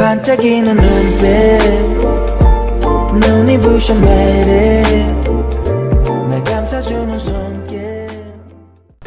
반짝이는 눈빛 눈이 부셔 매일 날 감싸주는 손길.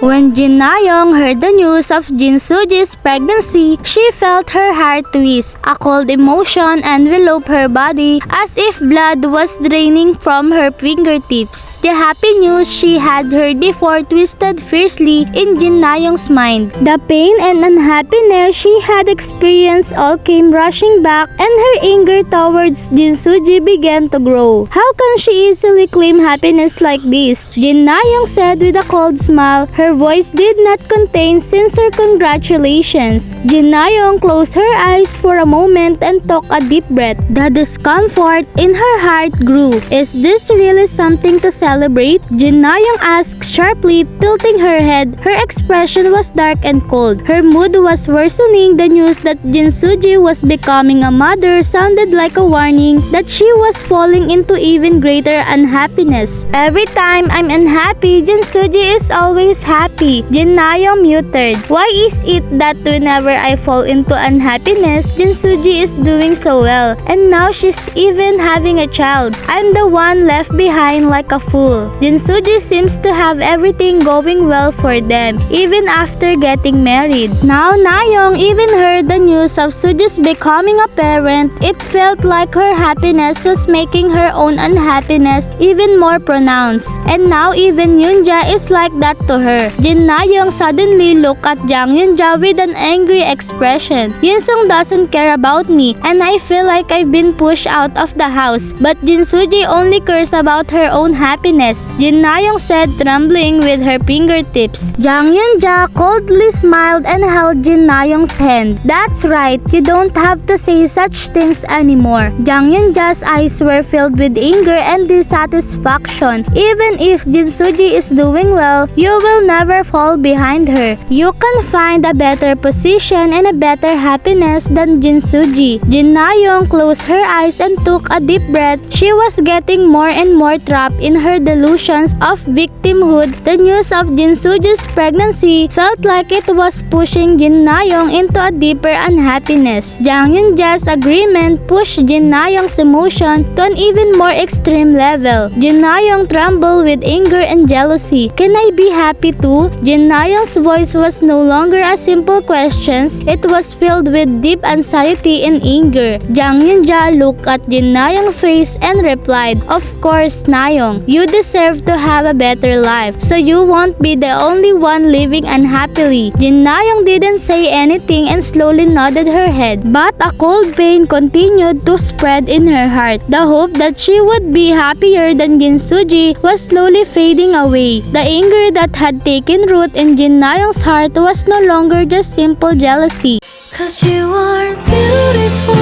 When Jin Na-young heard the news of Jin Soo Ji's pregnancy, she felt her heart twist. A cold emotion enveloped her body as if blood was draining from her fingertips. The happy news she had heard before twisted fiercely in Jin Na-young's mind. The pain and unhappiness she had experienced all came rushing back, and her anger towards Jin Soo Ji began to grow. How can she easily claim happiness like this? Jin Na-young said with a cold smile. Her voice did not contain sincere congratulations. Jin Na-young closed her eyes for a moment and took a deep breath. The discomfort in her heart grew. Is this really something to celebrate? Jin Na-young asked sharply, tilting her head. Her expression was dark and cold. Her mood was worsening. The news that Jin Soo Ji was becoming a mother sounded like a warning that she was falling into even greater unhappiness. Every time I'm unhappy, Jin Soo Ji is always happy. Jin Na-young muttered. Why is it that whenever I fall into unhappiness, Jin Soo Ji is doing so well, and now she's even having a child? I'm the one left behind like a fool. Jin Soo Ji seems to have everything going well for them, even after getting married. Now Na-young even heard the news of Soo Ji's becoming a parent. It felt like her happiness was making her own unhappiness even more pronounced. And now even Yoonja is like that to her. Jin Na-young suddenly looked at Jang Yoonja with an angry expression. Yoon-sung doesn't care about me, and I feel like I've been pushed out of the house. But Jin Soo Ji only cares about her own happiness, Jin Na-young said, trembling with her fingertips. Jang Yoonja coldly smiled and held Jin Na-young's hand. That's right, you don't have to say such things anymore. Jang Yoonja's eyes were filled with anger and dissatisfaction. Even if Jin Soo Ji is doing well, you will never fall behind her. You can find a better position and a better happiness than Jin Soo Ji. Jin Na-young closed her eyes and took a deep breath. She was getting more and more trapped in her delusions of victimhood. The news of Jin Soo Ji's pregnancy felt like it was pushing Jin Na-young into a deeper unhappiness. Jang Yoonja's agreement pushed Jin Na-young's emotion to an even more extreme level. Jin Na-young trembled with anger and jealousy. Can I be happy too? Jin Na-young's voice was no longer a simple question. It was filled with deep anxiety and anger. Jang Yoonja looked at Jin Na-young's face and replied, Of course, Na-young, you deserve to have a better life, so you won't be the only one living unhappily. Jin Na-young didn't say anything and slowly nodded her head, but a cold pain continued to spread in her heart. The hope that she would be happier than Jin Soo Ji was slowly fading away. The anger that had taken root in Jin Na-young's heart was no longer just simple jealousy. 'Cause you are beautiful.